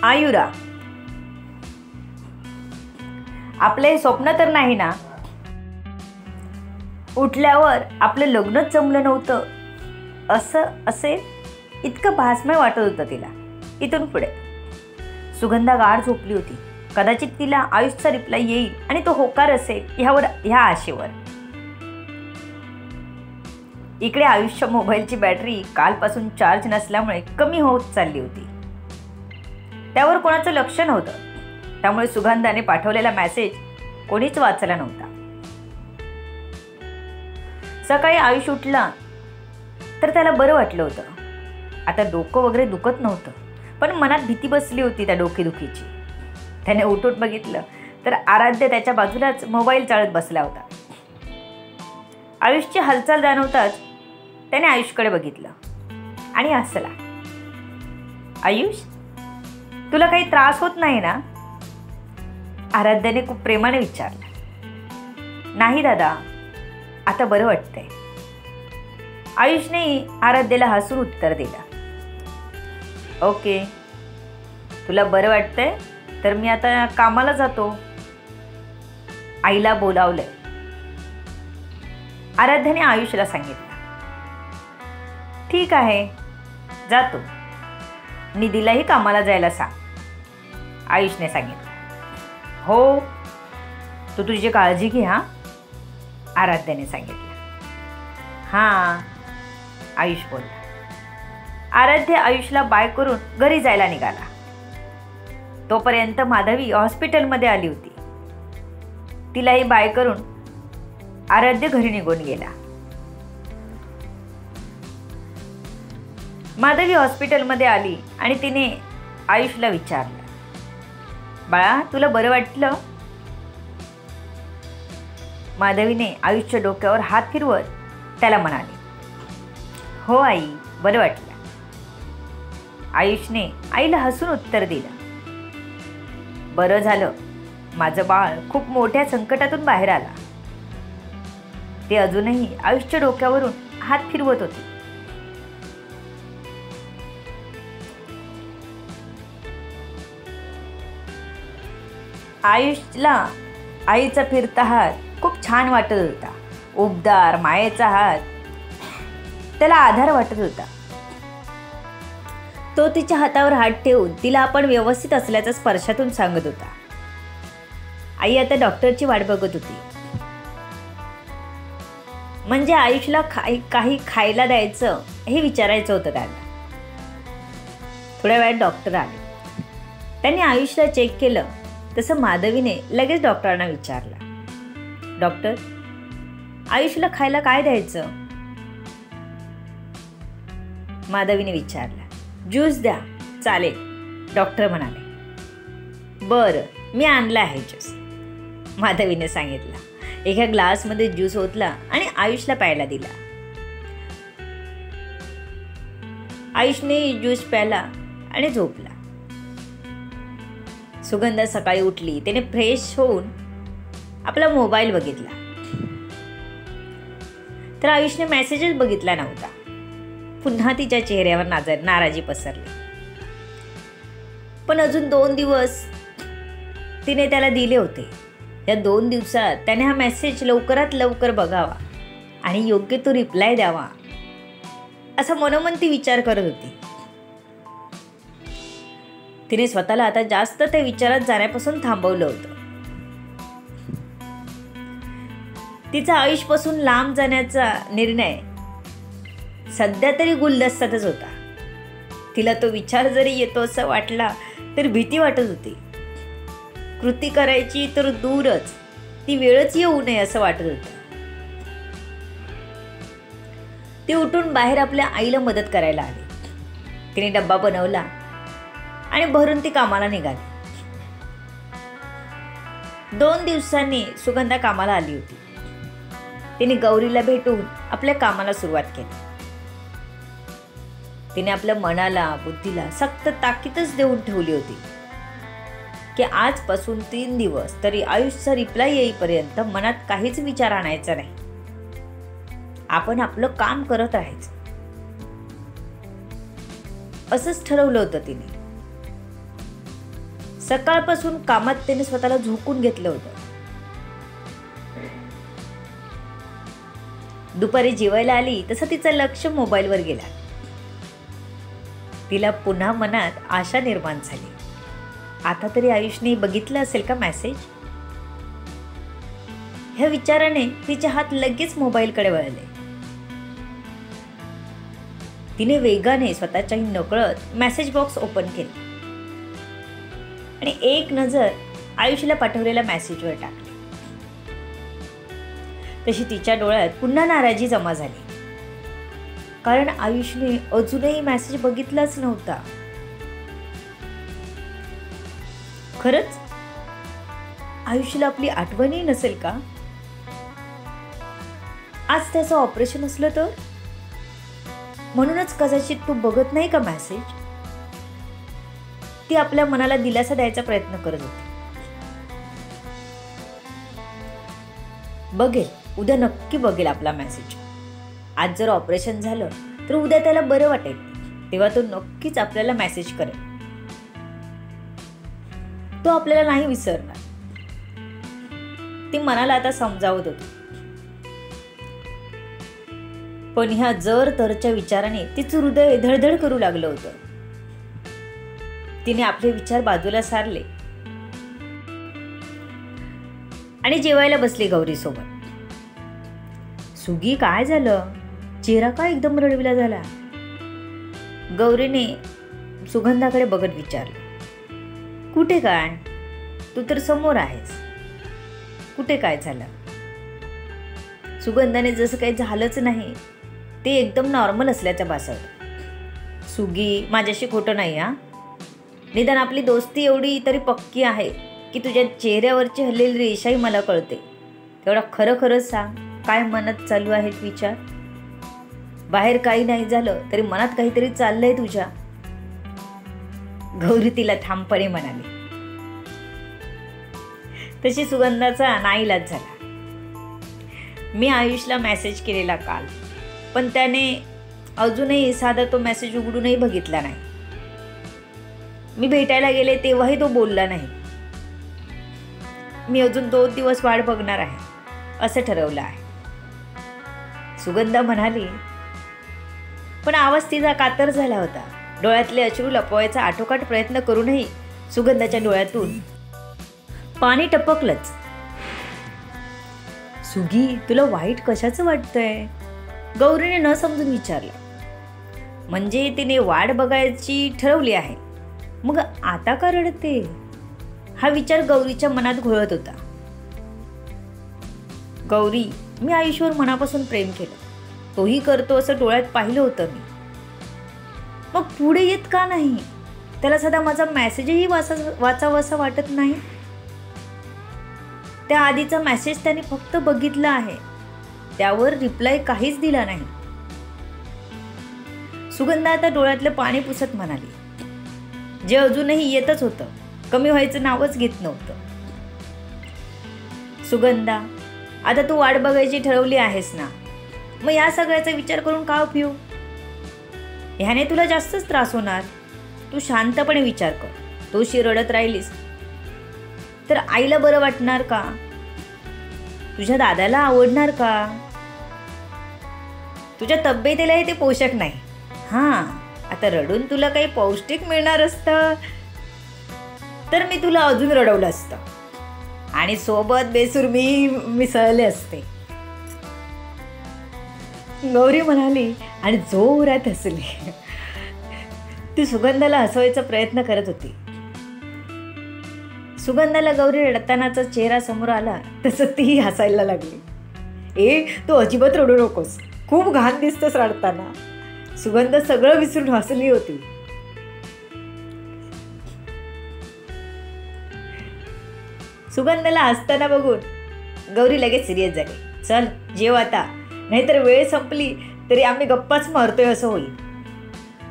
आयुरा, आपलं हे स्वप्न तर नाही ना? उठल्यावर आपलं लग्नच जमलं नव्हतं असं असेल इतकं भासमय वाटत होतं तिला. इथून पुढे सुगंधा गाढ झोपली होती. कदाचित तिला आयुषचा रिप्लाय येईल आणि तो होकार असेल ह्या आशेवर. इकडे आयुषच्या मोबाईलची बॅटरी कालपासून चार्ज नसल्यामुळे कमी होत चालली होती. त्यावर कोणाचं लक्ष नव्हतं, त्यामुळे सुगंधाने पाठवलेला मेसेज कोणीच वाचला नव्हता. सकाळी आयुष उठला तर त्याला बरं वाटलं होतं. आता डोकं वगैरे दुखत नव्हतं, पण मनात भीती बसली होती त्या डोकेदुखीची. त्याने उठून बघितलं तर आराध्य त्याच्या बाजूलाच मोबाईल चाळत बसला होता. आयुषची हालचाल जाणवताच त्याने आयुषकडे बघितलं आणि हसला. आयुष, तुला काही त्रास होत नाही ना? आराध्याने खूप प्रेमाने विचारलं. नाही दादा, आता बरं वाटतंय. आयुषने आराध्याला हसून उत्तर दिलं. ओके, तुला बरं वाटतंय तर मी आता कामाला जातो. आईला बोलावलंय, आराध्याने आयुषला सांगितलं. ठीक आहे, जातो. निधीलाही कामाला जायला सांग, आयुषने सांगितलं. हो, तू तुझी काळजी घे हां, आराध्याने सांगितलं. हां, आयुष बोलला. आराध्य आयुषला बाय करून घरी जायला निघाला. तोपर्यंत माधवी हॉस्पिटलमध्ये आली होती. तिलाही बाय करून आराध्य घरी निघून गेला. माधवी हॉस्पिटलमध्ये आली आणि तिने आयुषला विचारलं, बाळा तुला बरं वाटलं? माधवीने आयुषच्या डोक्यावर हात फिरवत त्याला म्हणाली, हो आई, बरं वाटलं. आयुषने आईला हसून उत्तर दिलं. बरं झालं, माझं बाळ खूप मोठ्या संकटातून बाहेर आला. ते अजूनही आयुषच्या डोक्यावरून हात फिरवत होते. आयुषला आईचा फिरता हात खूप छान वाटत होता. उबदार मायेचा हात त्याला आधार वाटत होता. तो तिच्या हातावर हात ठेवून तिला आपण व्यवस्थित असल्याचं स्पर्शातून सांगत होता. आई आता डॉक्टरची वाट बघत होती. म्हणजे आयुषला काही खायला द्यायचं हे विचारायचं होतं त्याला. थोड्या वेळात डॉक्टर आले. त्यांनी आयुषला चेक केलं तसं माधवीने लगेच डॉक्टरांना विचारलं, डॉक्टर, आयुषला खायला काय द्यायचं? माधवीने विचारलं. ज्यूस द्या, चालेल, डॉक्टर म्हणाले. बरं, मी आणला आहे ज्यूस, माधवीने सांगितलं. एका ग्लासमध्ये ज्यूस ओतला आणि आयुषला प्यायला दिला. आयुषने ज्यूस प्याला आणि झोपला. सुगंधा सकाळी उठली. त्याने फ्रेश होऊन आपला मोबाईल बघितला तर आयुषने मेसेजच बघितला नव्हता. पुन्हा तिच्या चेहऱ्यावर नाराजी पसरली. पण अजून 2 दिवस तिने त्याला दिले होते. या 2 दिवसात त्याने हा मेसेज लवकरात लवकर बघावा आणि योग्य तो रिप्लाय द्यावा असा मनोमन ती विचार करत होती. तिने स्वतःला आता जास्त त्या विचारात जाण्यापासून थांबवलं होतं. तिचा आयुषपासून लांब जाण्याचा निर्णय सध्या तरी गुलदस्त्यातच होता. तिला तो विचार जरी येतो असं वाटला तर भीती वाटत होती. कृती करायची तर दूरच, ती वेळच येऊ नये असं वाटत होतं. ती उठून बाहेर आपल्या आईला मदत करायला आली. तिने डब्बा बनवला आणि भरून ती कामाला निघाली. 2 दिवसांनी सुगंधा कामाला आली होती. तिने गौरीला भेटून आपल्या कामाला सुरुवात केली. तिने आपल्या मनाला बुद्धीला सक्त ताकीदच देऊन ठेवली होती की आजपासून 3 दिवस तरी आयुषचा रिप्लाय येईपर्यंत मनात काहीच विचार आणायचा नाही. आपण आपलं काम करत राहायचं असंच ठरवलं होतं तिने. सकाळपासून कामात त्याने स्वतःला झोकून घेतलं होतं. दुपारी जेवायला आली तसं तिचं लक्ष मोबाईलवर गेला. तिला पुन्हा मनात आशा निर्माण झाली. आता तरी आयुषने बघितलं असेल का मेसेज? ह्या विचाराने तिचे हात लगेच मोबाईलकडे वळले. तिने वेगाने स्वतःच्याही नकळत मेसेज बॉक्स ओपन केला आणि एक नजर आयुषला पाठवलेल्या मेसेजवर टाकली. तशी तिच्या डोळ्यात पुन्हा नाराजी जमा झाली, कारण आयुषने अजूनही मेसेज बघितलाच नव्हता. खरंच आयुषला आपली आठवणही नसेल का? आज त्याचं ऑपरेशन असलं तर? म्हणूनच कदाचित तू बघत नाही का मेसेज? ती आपल्या मनाला दिलासा द्यायचा प्रयत्न करत होती. बघेल, उद्या नक्की बघेल आपला मेसेज. आज जर ऑपरेशन झालं तर उद्या त्याला बरं वाटेल, तेव्हा तो नक्कीच आपल्याला मेसेज करेल. तो आपल्याला नाही विसरणार. ती मनाला आता समजावत होती. पण ह्या जर तरच्या विचाराने तिचं हृदय धडधड करू लागलं होतं. तिने आपले विचार बाजूला सारले आणि जेवायला बसली गौरी सोबत. सुगी, काय झालं? चेहरा का एकदम रडविला झाला? गौरीने सुगंधाकडे बघत विचारलं. कुठे काय? तू तर समोर आहेस. कुठे काय झालं? सुगंधाने जसं काही झालंच नाही ते एकदम नॉर्मल असल्याचं भासवलं. सुगी, माझ्याशी खोटं नाही हा. निदान आपली दोस्ती एवढी तरी पक्की आहे की तुझ्या चेहऱ्यावरची हल्लेली रेषाही मला कळते. तेवढा खरं खरंच सांग, काय मनात चालू आहेत विचार? बाहेर काही नाही झालं तरी मनात काहीतरी चाललंय तुझ्या. गौरी तिला ठामपणे म्हणाली. तशी सुगंधाचा नाईलाज झाला. मी आयुषला मेसेज केलेला काल, पण त्याने अजूनही साधा तो मेसेज उघडूनही बघितला नाही. मी भेटायला गेले तेव्हाही तो बोलला नाही. मी अजून 2 दिवस वाट बघणार आहे असं ठरवलं आहे. सुगंधा म्हणाली. पण आवाज तिचा कातर झाला होता. डोळ्यातले अश्रू लपवायचा आटोकाट प्रयत्न करूनही सुगंधाच्या डोळ्यातून पाणी टपकलंच. सुगी, तुला वाईट कशाचं वाटतंय? गौरीने न समजून विचारलं. म्हणजे तिने वाट बघायची ठरवली आहे, मग आता का रडते? हा विचार गौरीच्या मनात घोळत होता. गौरी, मी आयुषवर मनापासून प्रेम केलं. तोही करतो असं डोळ्यात पाहिलं होतं मी. मग पुढे येत का नाही? त्याला सदा माझा मेसेजही वाचावासा वाटत नाही. त्या आधीचा मेसेज त्याने फक्त बघितला आहे, त्यावर रिप्लाय काहीच दिला नाही. सुगंधा आता डोळ्यातलं पाणी पुसत म्हणाली, जे अजूनही येतच होतं, कमी व्हायचं नावच घेत नव्हतं. सुगंधा, आता तू वाट बघायची ठरवली आहेस ना, मग या सगळ्याचा विचार करून का उपयोग? ह्याने तुला जास्तच त्रास होणार. तू शांतपणे विचार कर. तोशी रडत राहिलीस तर आईला बरं वाटणार का? तुझ्या दादाला आवडणार का? तुझ्या तब्येतीलाही ते पोषक नाही. हां, आता रडून तुला काही पौष्टिक मिळणार असतं तर मी तुला अजून रडवलं असतं आणि सोबत बेसूर मी मिसळले असते. गौरी म्हणाली आणि जोरात हसली. ती सुगंधाला हसवायचा प्रयत्न करत होती. सुगंधाला गौरी रडतानाचा चेहरा समोर आला तसं तीही हसायला लागली. तू अजिबात रडू नकोस, खूप घाण दिसतंस रडताना. सुगंध सगळं विसरून हसली होती. सुगंधाला हसताना बघून गौरी लगेच सिरियस झाली. चल जेव आता, नाहीतर वेळ संपली तरी आम्ही गप्पाच मारतोय असं होईल.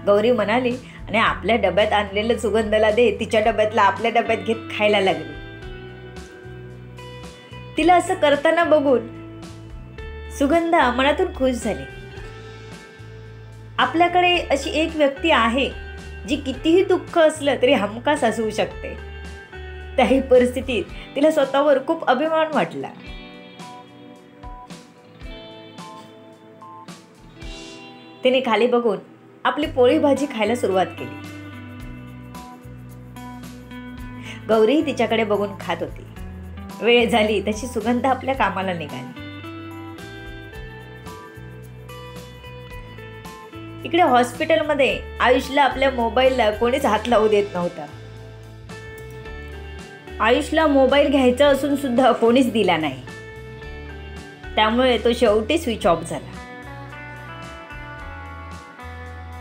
गौरी म्हणाली आणि आपल्या डब्यात आणलेलं सुगंधाला दे तिच्या डब्यातला आपल्या डब्यात घेत खायला लागली. तिला असं करताना बघून सुगंधा मनातून खुश झाली. आपल्याकडे अशी एक व्यक्ती आहे जी कितीही दुःख असलं तरी हमखास हसवू शकते. त्याही परिस्थितीत तिला स्वतःवर खूप अभिमान वाटला. तिने खाली बघून आपली पोळी भाजी खायला सुरुवात केली. गौरी तिच्याकडे बघून खात होती. वेळ झाली तशी सुगंधा आपल्या कामाला निघाली. इकडे हॉस्पिटलमध्ये आयुषला आपल्या मोबाईलला कोणीच हात लावू देत नव्हता. आयुषला मोबाईल घ्यायचा असून सुद्धा कोणीच दिला नाही. त्यामुळे तो शेवटी स्विच ऑफ झाला.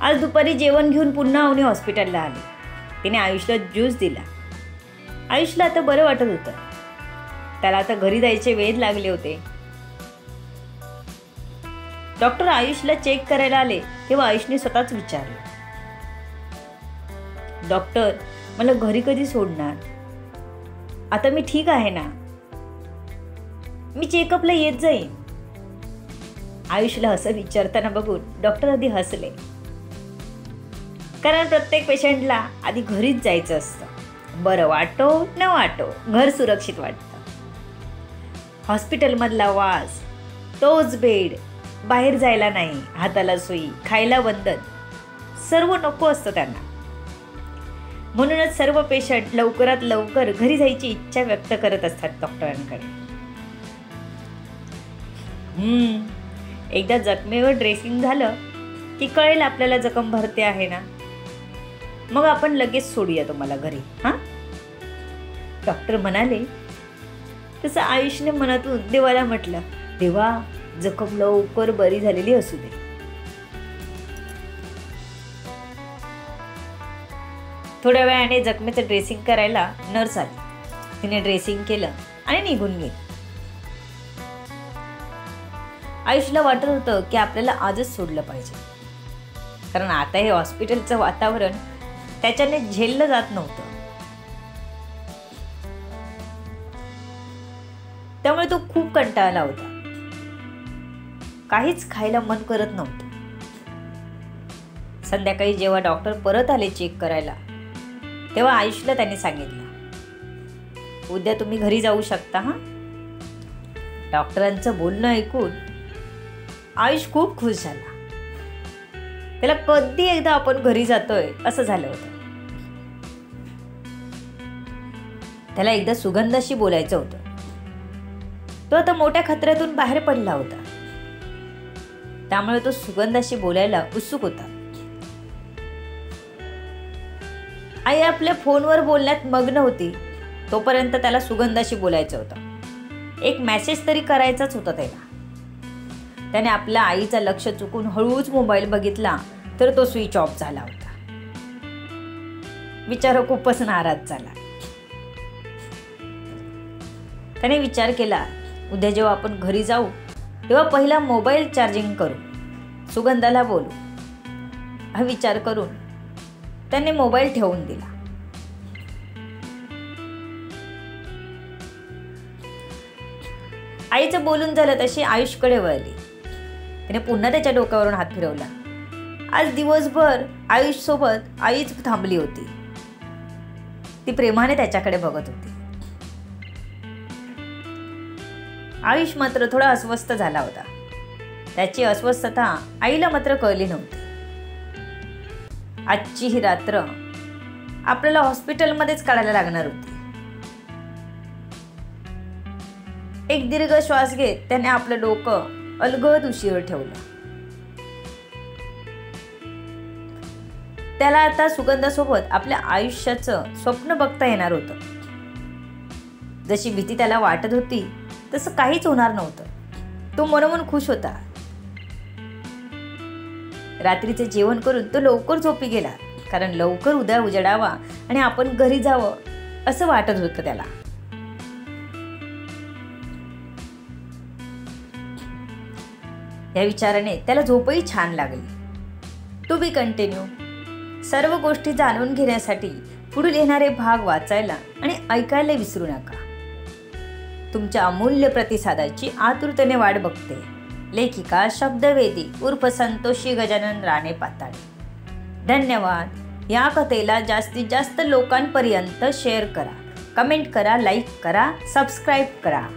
आज दुपारी जेवण घेऊन पुन्हा अवनी हॉस्पिटलला आली. तिने आयुषला ज्यूस दिला. आयुषला आता बरं वाटत होतं. त्याला आता घरी जायचे वेध लागले होते. डॉक्टर आयुषला चेक करायला आले तेव्हा आयुषने स्वतःच विचारलं, डॉक्टर मला घरी कधी सोडणार? आता मी ठीक आहे ना? मी चेकअपला येत जाईन. आयुषला असं विचारताना बघून डॉक्टर आधी हसले. कारण प्रत्येक पेशंटला आधी घरीच जायचं असतं. बरं वाटो न वाटो घर सुरक्षित वाटतं. हॉस्पिटलमधला वास, तोच बेड, बाहेर जायला नाही, हाताला सुई, खायला बंधन, सर्व नको असतं त्यांना. म्हणूनच सर्व पेशंट लवकरात लवकर घरी जायची इच्छा व्यक्त करत असतात डॉक्टरांकडे. एकदा जखमेवर ड्रेसिंग झालं की कळेल आपल्याला जखम भरते आहे ना, मग आपण लगेच सोडूया तुम्हाला घरी. हां, डॉक्टर म्हणाले. तसं आयुषने मनातून देवाला म्हटलं, देवा जखम लवकर बरी झालेली असू दे. थोड्या वेळाने जखमेचं ड्रेसिंग करायला नर्स आली. तिने ड्रेसिंग केलं आणि निघून गेली. आयुषला वाटत होतं की आपल्याला आजच सोडलं पाहिजे, कारण आता हे हॉस्पिटलचं वातावरण त्याच्याने झेललं जात नव्हतं. त्यामुळे तो खूप कंटाळला होता. काहीच खायला मन करत नव्हतं. संध्याकाळी जेव्हा डॉक्टर परत आले चेक करायला तेव्हा आयुषला त्यांनी सांगितलं, उद्या तुम्ही घरी जाऊ शकता. हां. डॉक्टरांचं बोलणं ऐकून आयुष खूप खुश झाला. त्याला कधी एकदा आपण घरी जातोय असं झालं होतं. त्याला एकदा सुगंधाशी बोलायचं होतं. तो आता मोठ्या खतऱ्यातून बाहेर पडला होता. त्यामुळे तो सुगंधाशी बोलायला उत्सुक होता. आई आपल्या फोनवर बोलण्यात मग्न होती. तोपर्यंत त्याला सुगंधाशी बोलायचं होतं. एक मेसेज तरी करायचाच होता त्याला. त्याने आपल्या आईचं लक्ष चुकून हळूच मोबाईल बघितला तर तो स्विच ऑफ झाला होता. बिचारा खूपच नाराज झाला. त्याने विचार केला, उद्या जेव्हा आपण घरी जाऊ तेव्हा पहिला मोबाईल चार्जिंग करू, सुगंधाला बोलू. हा विचार करून त्याने मोबाईल ठेवून दिला. आईचं बोलून झालं तशी आयुषकडे वळली. तिने पुन्हा त्याच्या डोक्यावरून हात फिरवला. आज दिवसभर आयुष सोबत आईच थांबली होती. ती प्रेमाने त्याच्याकडे बघत होती. आयुष मात्र थोडा अस्वस्थ झाला होता. त्याची अस्वस्थता आईला मात्र कळली नव्हती. आजची ही रात्र आपल्याला हॉस्पिटलमध्येच काढायला लागणार होती. एक दीर्घ श्वास घेत त्याने आपलं डोकं अलगद उशीवर ठेवलं. त्याला आता सुगंधासोबत आपल्या आयुष्याचं स्वप्न बघता येणार होतं. जशी भीती त्याला वाटत होती तसं काहीच होणार नव्हतं. तो मनोमन खुश होता. रात्रीचे जेवण करून तो लवकर झोपी गेला, कारण लवकर उद्या उजेडावा आणि आपण घरी जावं असं वाटत होतं त्याला. या विचाराने त्याला झोपही छान लागली. To be continue. सर्व गोष्टी जाणून घेण्यासाठी पुढील येणारे भाग वाचायला आणि ऐकायला विसरू नका. तुमच्या अमूल्य प्रतिसादाची आतुरतेने वाट बघते. लेखिका शब्दवेदी उर्फ संतोषी गजानन राणे पाताळे. धन्यवाद. या कथेला जास्तीत जास्त लोकांपर्यंत शेअर करा. कमेंट करा, लाईक करा, सबस्क्राईब करा.